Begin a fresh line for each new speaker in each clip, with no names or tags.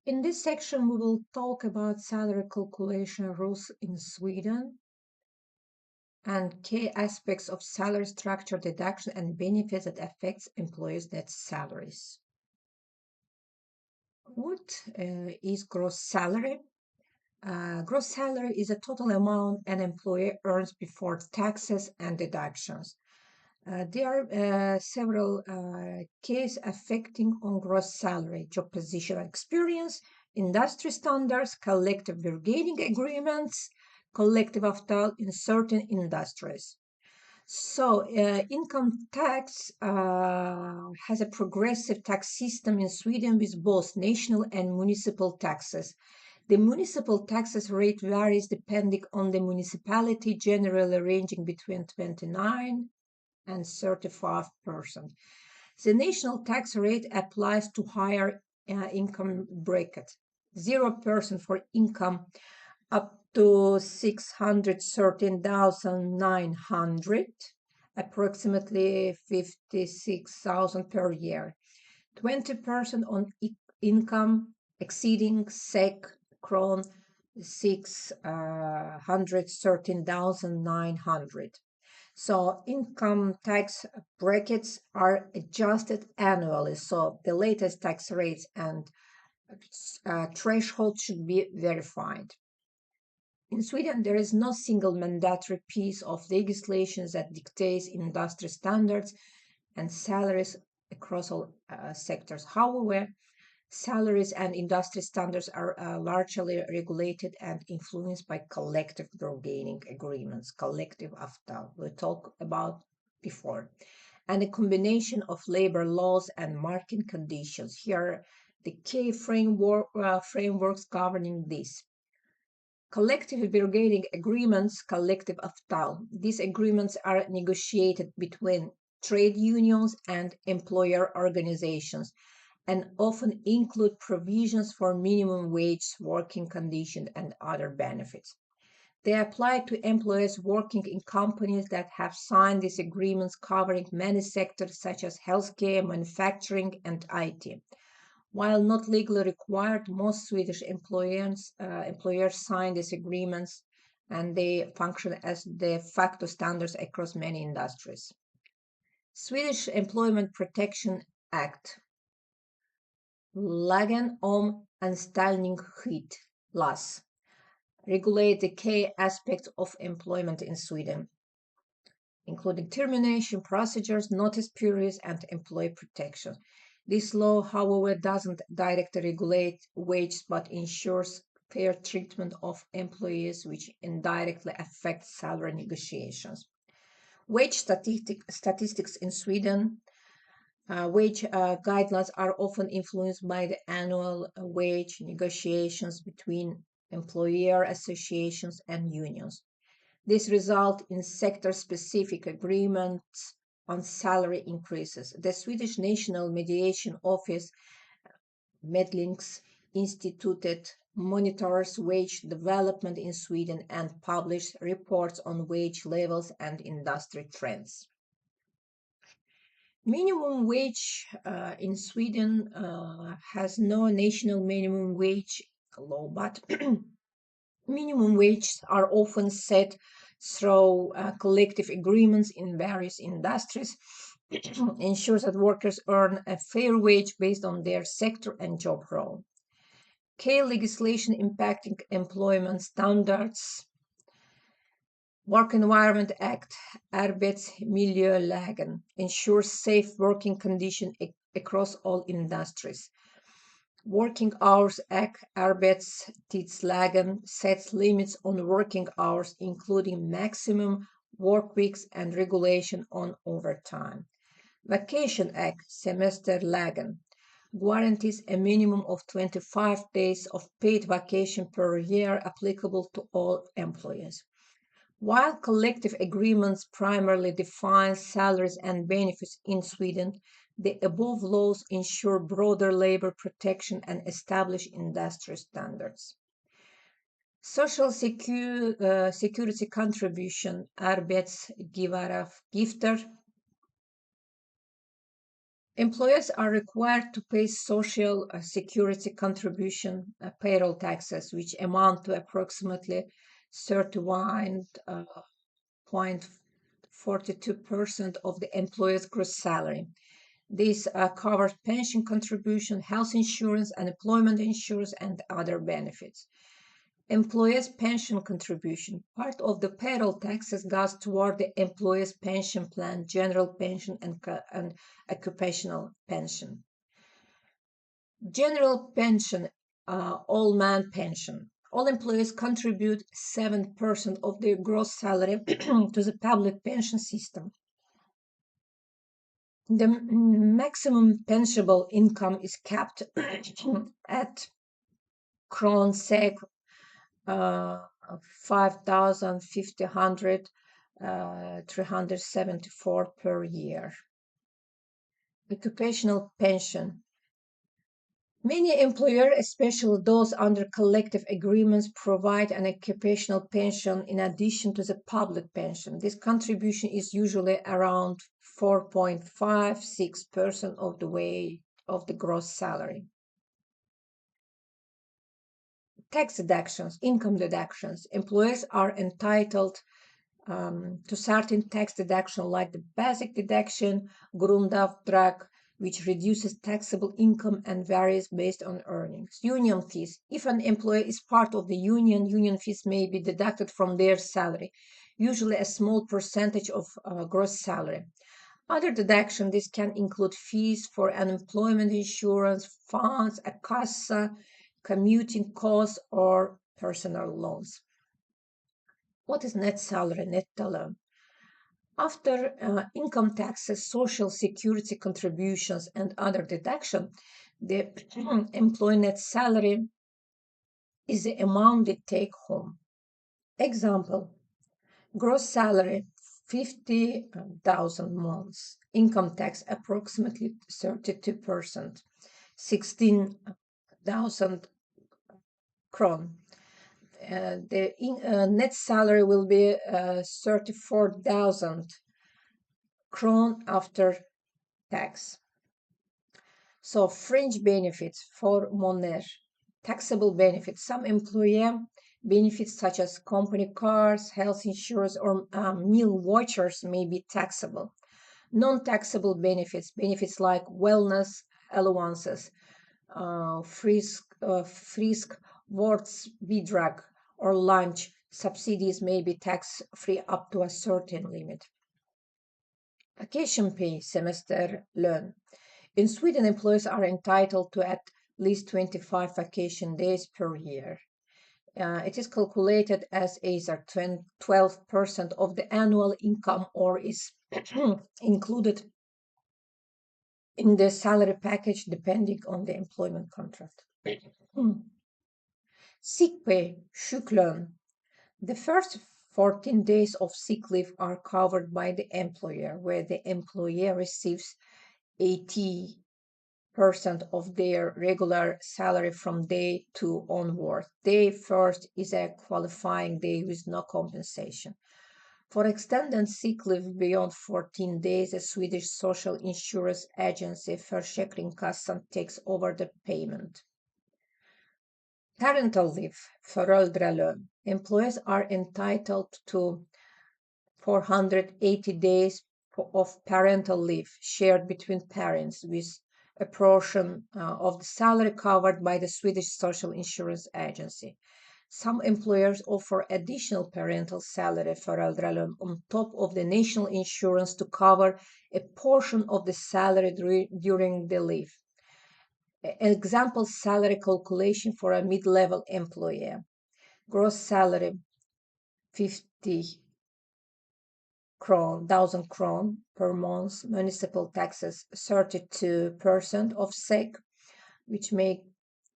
In this section, we will talk about salary calculation rules in Sweden and key aspects of salary structure, deduction, and benefits that affects employees' net salaries. What is gross salary? Gross salary is a total amount an employee earns before taxes and deductions. There are several cases affecting on gross salary: job position and experience, industry standards, collective bargaining agreements, collective aftal in certain industries. So, income tax has a progressive tax system in Sweden with both national and municipal taxes. The municipal taxes rate varies depending on the municipality, generally ranging between 29 and 35%. The national tax rate applies to higher income bracket, 0% for income up to 613,900, approximately 56,000 per year. 20% on income exceeding SEK kron 613,900. So income tax brackets are adjusted annually. So the latest tax rates and threshold should be verified. In Sweden, there is no single mandatory piece of legislation that dictates industry standards and salaries across all sectors. However, salaries and industry standards are largely regulated and influenced by collective bargaining agreements, collective aftal, we talked about before, and a combination of labor laws and market conditions. Here are the key frameworks governing this. Collective bargaining agreements, collective aftal. These agreements are negotiated between trade unions and employer organizations and often include provisions for minimum wage, working conditions, and other benefits. They apply to employees working in companies that have signed these agreements covering many sectors such as healthcare, manufacturing, and IT. While not legally required, most Swedish employers sign these agreements and they function as de facto standards across many industries. Swedish Employment Protection Act, Lagen om anställningsskydd, LAS, regulate the key aspects of employment in Sweden, including termination procedures, notice periods, and employee protection. This law, however, doesn't directly regulate wages but ensures fair treatment of employees, which indirectly affects salary negotiations. Wage statistics in Sweden. Wage guidelines are often influenced by the annual wage negotiations between employer associations and unions. This results in sector-specific agreements on salary increases. The Swedish National Mediation Office, Medlingsinstitutet, monitors wage development in Sweden and publishes reports on wage levels and industry trends. Minimum wage in Sweden has no national minimum wage law, but minimum wages are often set through collective agreements in various industries, ensures that workers earn a fair wage based on their sector and job role. Key legislation impacting employment standards. Work Environment Act, Arbetsmiljölagen, ensures safe working conditions across all industries. Working Hours Act, Arbetstidslagen, sets limits on working hours, including maximum work weeks and regulation on overtime. Vacation Act, Semesterlagen, guarantees a minimum of 25 days of paid vacation per year applicable to all employees. While collective agreements primarily define salaries and benefits in Sweden, the above laws ensure broader labor protection and establish industry standards. Social security contribution, arbetsgivaravgifter, Employers are required to pay social security contribution, payroll taxes, which amount to approximately 31.42% of the employer's gross salary. This covers pension contribution, health insurance, unemployment insurance, and other benefits. Employer's pension contribution. Part of the payroll taxes goes toward the employer's pension plan, general pension, and occupational pension. General pension, all man pension. All employees contribute 7% of their gross salary to the public pension system. The maximum pensionable income is capped at kron sec 5,500 374 per year. Occupational pension. Many employers, especially those under collective agreements, provide an occupational pension in addition to the public pension. This contribution is usually around 4.56% of the weight of the gross salary. Tax deductions, income deductions. Employers are entitled to certain tax deduction like the basic deduction, grundavdrag, which reduces taxable income and varies based on earnings. Union fees. If an employee is part of the union, union fees may be deducted from their salary, usually a small percentage of gross salary. Other deduction, this can include fees for unemployment insurance, funds, a casa, commuting costs, or personal loans. What is net salary, net talent? After income taxes, social security contributions, and other deduction, the employee net salary is the amount they take home. Example, gross salary 50,000 months, income tax approximately 32%, 16,000 kron. The net salary will be 34,000 kron after tax. So fringe benefits for Moner, taxable benefits. Some employer benefits such as company cars, health insurance, or meal vouchers may be taxable. Non-taxable benefits, benefits like wellness allowances, frisk, warts, bidrag, or lunch subsidies may be tax-free up to a certain limit. Vacation pay, semester lön. In Sweden, employees are entitled to at least 25 vacation days per year. It is calculated as either 12% of the annual income or is included in the salary package depending on the employment contract. Sick pay, sjuklön. The first 14 days of sick leave are covered by the employer, where the employer receives 80% of their regular salary from day 2 onward. Day first is a qualifying day with no compensation. For extended sick leave beyond 14 days, the Swedish social insurance agency Försäkringskassan takes over the payment. Parental leave, föräldralön. Employees are entitled to 480 days of parental leave shared between parents, with a portion of the salary covered by the Swedish Social Insurance Agency. Some employers offer additional parental salary föräldralön on top of the national insurance to cover a portion of the salary during the leave. Example salary calculation for a mid-level employee. Gross salary 50,000 kron per month. Municipal taxes 32% of SEK, which make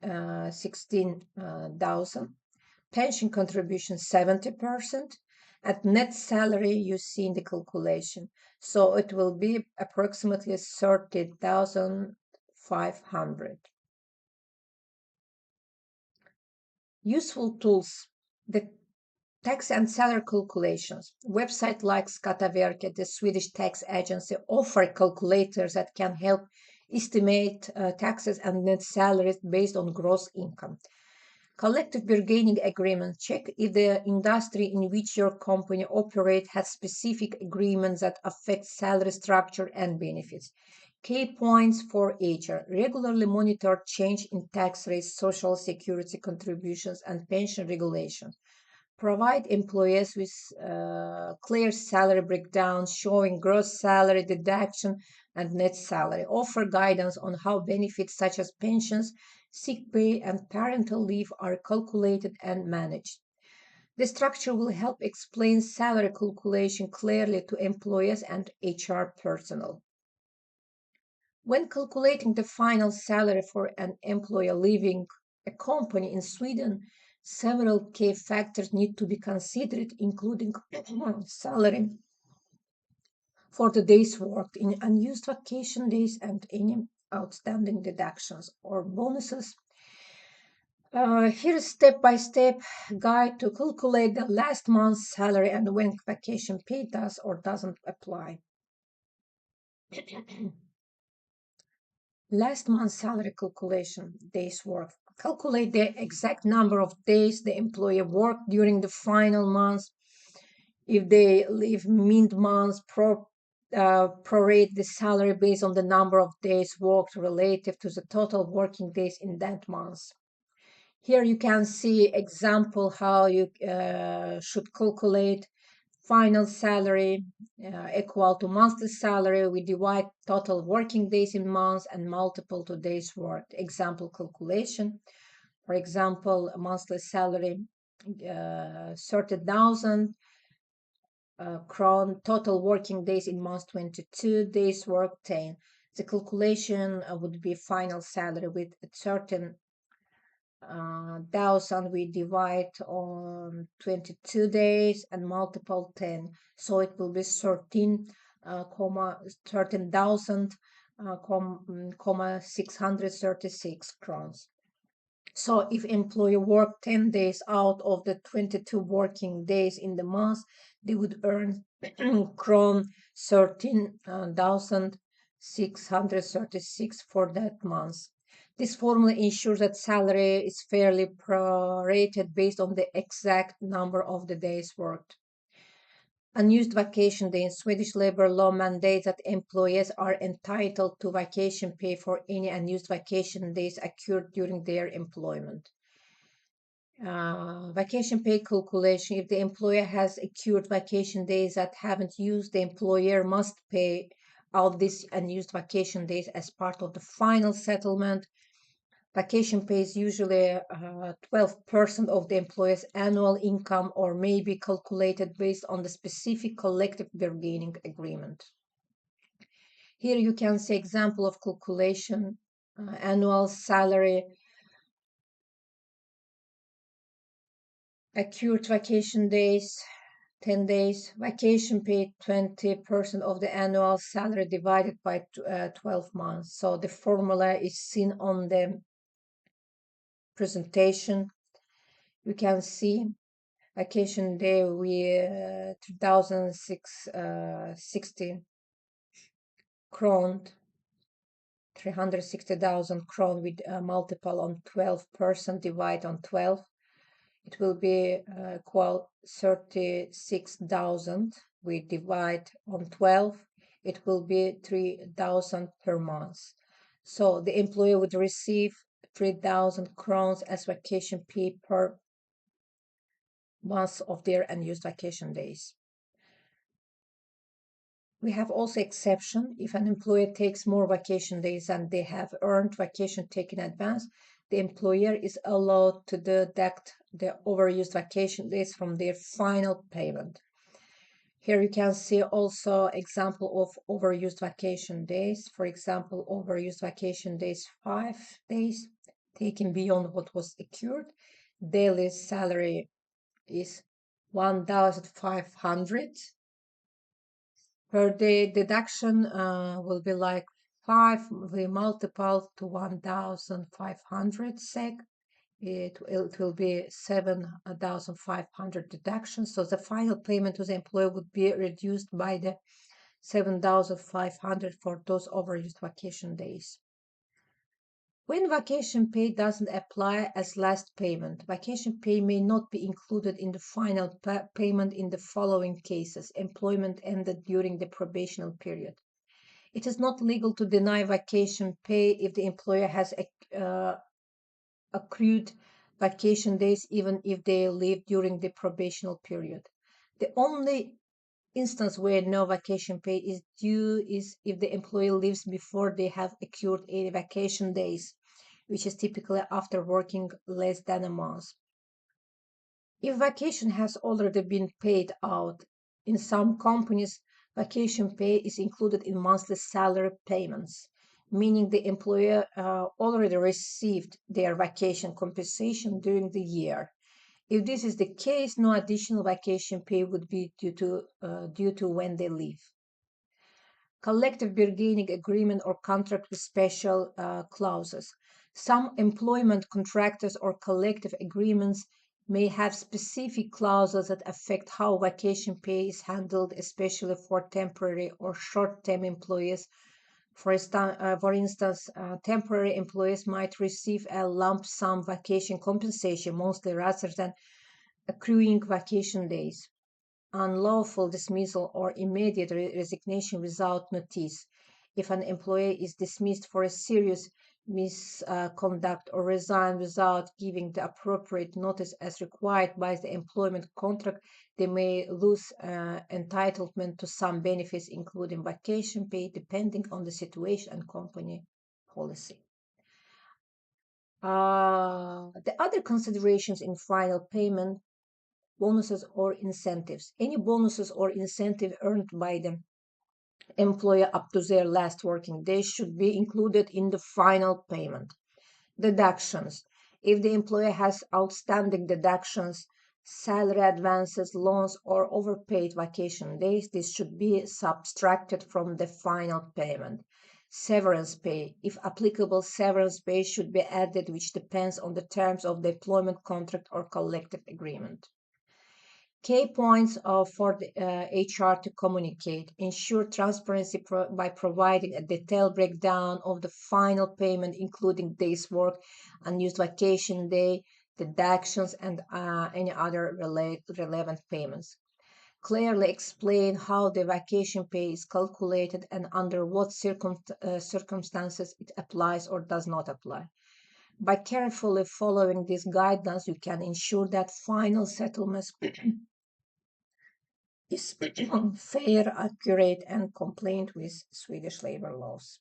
16,000. Pension contribution 70%. At net salary, you see in the calculation. So it will be approximately 30,500. Useful tools. The Tax and salary calculations. Websites like Skatteverket, the Swedish tax agency, offer calculators that can help estimate taxes and net salaries based on gross income. Collective bargaining agreement. Check if the industry in which your company operates has specific agreements that affect salary structure and benefits. Key points for HR. Regularly monitor change in tax rates, social security contributions, and pension regulations. Provide employees with clear salary breakdowns showing gross salary deduction and net salary. Offer guidance on how benefits such as pensions, sick pay, and parental leave are calculated and managed. This structure will help explain salary calculation clearly to employees and HR personnel. When calculating the final salary for an employee leaving a company in Sweden, several key factors need to be considered, including salary for the days worked in unused vacation days and any outstanding deductions or bonuses. Here's a step-by-step guide to calculate the last month's salary and when vacation pay does or doesn't apply. Last month's salary calculation, days worked. Calculate the exact number of days the employee worked during the final month. If they leave mid-month, prorate the salary based on the number of days worked relative to the total working days in that month. Here you can see example how you should calculate final salary equal to monthly salary. We divide total working days in months and multiple to days worked. Example calculation. For example, a monthly salary 30,000 kron, total working days in months 22, days worked 10. The calculation would be final salary with a certain 1,000 we divide on 22 days and multiple 10, so it will be 13,000 comma 636 crowns. So if employee worked 10 days out of the 22 working days in the month, they would earn kron 13,636 for that month. This formula ensures that salary is fairly prorated based on the exact number of the days worked. Unused vacation day in Swedish labor law mandates that employees are entitled to vacation pay for any unused vacation days occurred during their employment. Vacation pay calculation. If the employer has accrued vacation days that haven't used, the employer must pay out these unused vacation days as part of the final settlement. Vacation pay is usually 12% of the employer's annual income or may be calculated based on the specific collective bargaining agreement. Here you can see example of calculation, annual salary, accrued vacation days, 10 days, vacation pay 20% of the annual salary divided by 12 months. So the formula is seen on the presentation. You can see vacation day we 3,660 kron, 360,000 kron with multiple on 12% divide on 12. It will be equal 36,000. We divide on 12. It will be 3,000 per month. So the employer would receive 3,000 crowns as vacation pay per month of their unused vacation days. We have also exception. If an employer takes more vacation days than they have earned vacation taken in advance, the employer is allowed to deduct the overused vacation days from their final payment. Here you can see also example of overused vacation days. For example, overused vacation days 5 days taken beyond what was accrued. Daily salary is 1,500. Per day deduction will be like 5 we multiply to 1,500 SEK it will be 7,500 deductions. So the final payment to the employer would be reduced by the 7,500 for those overused vacation days. When vacation pay doesn't apply as last payment, vacation pay may not be included in the final payment in the following cases. Employment ended during the probational period. It is not legal to deny vacation pay if the employer has accrued vacation days even if they leave during the probational period. The only instance where no vacation pay is due is if the employee leaves before they have accrued any vacation days, which is typically after working less than a month. If vacation has already been paid out, in some companies, vacation pay is included in monthly salary payments, meaning the employer already received their vacation compensation during the year. If this is the case, no additional vacation pay would be due to when they leave. Collective bargaining agreement or contract with special clauses. Some employment contractors or collective agreements may have specific clauses that affect how vacation pay is handled, especially for temporary or short-term employees. For instance, temporary employees might receive a lump sum vacation compensation monthly rather than accruing vacation days. Unlawful dismissal or immediate resignation without notice. If an employee is dismissed for a serious misconduct or resign without giving the appropriate notice as required by the employment contract, they may lose entitlement to some benefits, including vacation pay, depending on the situation and company policy. The other considerations in final payment: bonuses or incentives. Any bonuses or incentive earned by the employer up to their last working day should be included in the final payment. Deductions. If the employer has outstanding deductions, salary advances, loans, or overpaid vacation days, this should be subtracted from the final payment. Severance pay. If applicable, severance pay should be added, which depends on the terms of the employment contract or collective agreement. Key points for the HR to communicate: ensure transparency by providing a detailed breakdown of the final payment, including days work, unused vacation day, deductions, and any other relevant payments. Clearly explain how the vacation pay is calculated and under what circumstances it applies or does not apply. By carefully following these guidelines, you can ensure that final settlements is fair, accurate, and compliant with Swedish labor laws.